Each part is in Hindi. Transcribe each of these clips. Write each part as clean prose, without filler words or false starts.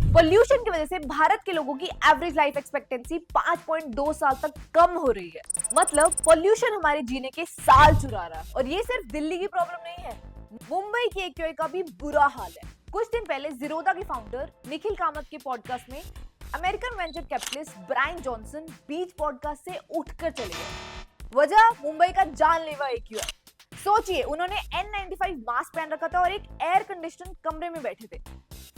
पोल्यूशन की वजह से भारत के लोगों की एवरेज लाइफ एक्सपेक्टेंसी 5.2 साल तक कम हो रही है। मतलब पोल्यूशन हमारे जीने के साल चुरा रहा है। और ये सिर्फ दिल्ली की प्रॉब्लम नहीं है, मुंबई की एक्यूआई का भी बुरा हाल है। कुछ दिन पहले जीरोधा के फाउंडर निखिल कामत के पॉडकास्ट में American venture capitalist Bryan Johnson बीच पॉडकास्ट से उठकर चले गए। वजह मुंबई का जानलेवा एक्यूआई। सोचिए, उन्होंने N95 मास्क पहन रखा था और एक एयर कंडीशन कमरे में बैठे थे,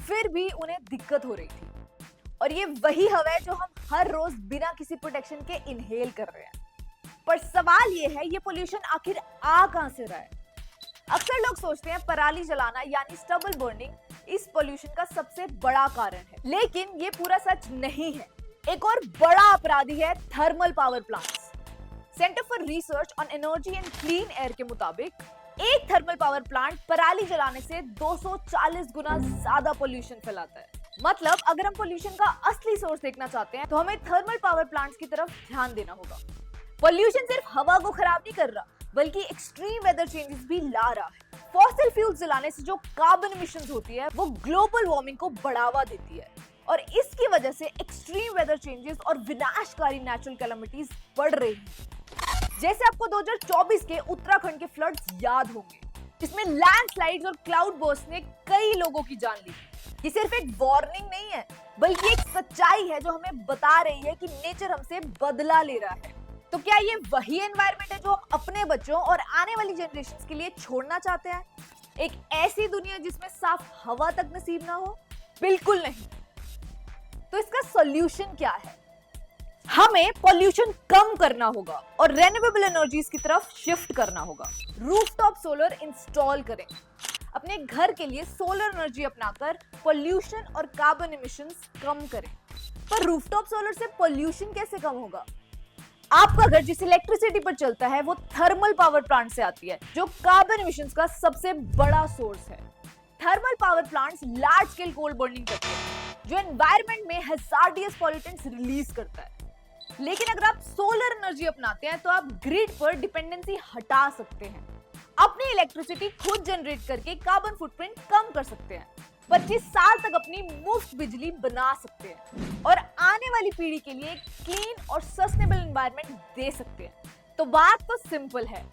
फिर भी उन्हें दिक्कत हो रही थी। और ये वही हवा है जो हम हर रोज बिना किसी प्रोटेक्शन के इनहेल कर रहे हैं। पर सवाल ये है, ये पोल्यूशन आखिर आ कहां से रहा है? अक्सर लोग सोचते हैं पराली जलाना यानी स्टबल बर्निंग इस पोल्यूशन का सबसे बड़ा कारण है, लेकिन ये पूरा सच नहीं है। एक और बड़ा अपराधी है thermal power plants. Centre for research on energy and clean air के मुताबिक एक थर्मल पावर प्लांट पराली जलाने से 240 गुना ज्यादा पोल्यूशन फैलाता है। मतलब अगर हम पोल्यूशन का असली सोर्स देखना चाहते हैं तो हमें थर्मल पावर प्लांट्स की तरफ ध्यान देना होगा। पोल्यूशन सिर्फ हवा को खराब नहीं कर रहा, बल्कि एक्सट्रीम वेदर चेंजेस भी ला रहा है। फॉसिल फ्यूल्स जलाने से जो कार्बन इमिशंस होती है वो ग्लोबल वार्मिंग को बढ़ावा देती है और इसकी वजह से एक्सट्रीम वेदर चेंजेस और विनाशकारी नेचुरल कैलामिटीज बढ़ रही हैं। जैसे आपको 2024 के उत्तराखंड के फ्लड्स याद होंगे, जिसमें लैंडस्लाइड्स और क्लाउड बर्स्ट ने कई लोगों की जान ली। ये सिर्फ एक वार्निंग नहीं है, बल्कि एक सच्चाई है जो हमें बता रही है कि नेचर हमसे बदला ले रहा है। तो क्या ये वही एनवायरनमेंट है जो हम अपने बच्चों और आने वाली जनरेशन के लिए छोड़ना चाहते हैं? एक ऐसी दुनिया जिसमें साफ हवा तक नसीब ना हो? बिल्कुल नहीं। तो इसका सॉल्यूशन क्या है? हमें पोल्यूशन कम करना होगा और रेन्यूएबल एनर्जीज की तरफ शिफ्ट करना होगा। रूफटॉप सोलर इंस्टॉल करें। अपने घर के लिए सोलर एनर्जी अपनाकर पोल्यूशन और कार्बन इमिशंस कम करें। पर रूफटॉप सोलर से पोल्यूशन कैसे कम होगा? आपका घर जिस इलेक्ट्रिसिटी पर चलता है वो थर्मल पावर प्लांट से आती है, जो कार्बन इमिशंस का सबसे बड़ा सोर्स है। Thermal power plants large scale coal burning करते हैं, जो एनवायरनमेंट में हैजार्डियस पॉल्यूटेंट्स रिलीज करता है। लेकिन अगर आप सोलर एनर्जी अपनाते हैं तो आप ग्रिड पर डिपेंडेंसी हटा सकते हैं, अपनी इलेक्ट्रिसिटी खुद जनरेट करके कार्बन फुटप्रिंट कम कर सकते हैं, 25 साल तक अपनी मुफ्त बिजली बना सकते हैं और आने वाली पीढ़ी के लिए क्लीन और सस्टेनेबल एनवायरनमेंट दे सकते हैं। तो बात तो सिंपल है,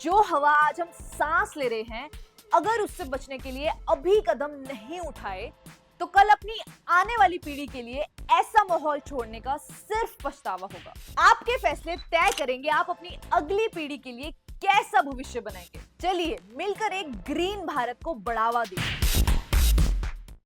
जो हवा आज हम सांस ले रहे हैं, अगर उससे बचने के लिए अभी कदम नहीं उठाए तो कल अपनी आने वाली पीढ़ी के लिए ऐसा माहौल छोड़ने का सिर्फ पछतावा होगा। आपके फैसले तय करेंगे आप अपनी अगली पीढ़ी के लिए कैसा भविष्य बनाएंगे। चलिए मिलकर एक ग्रीन भारत को बढ़ावा दें।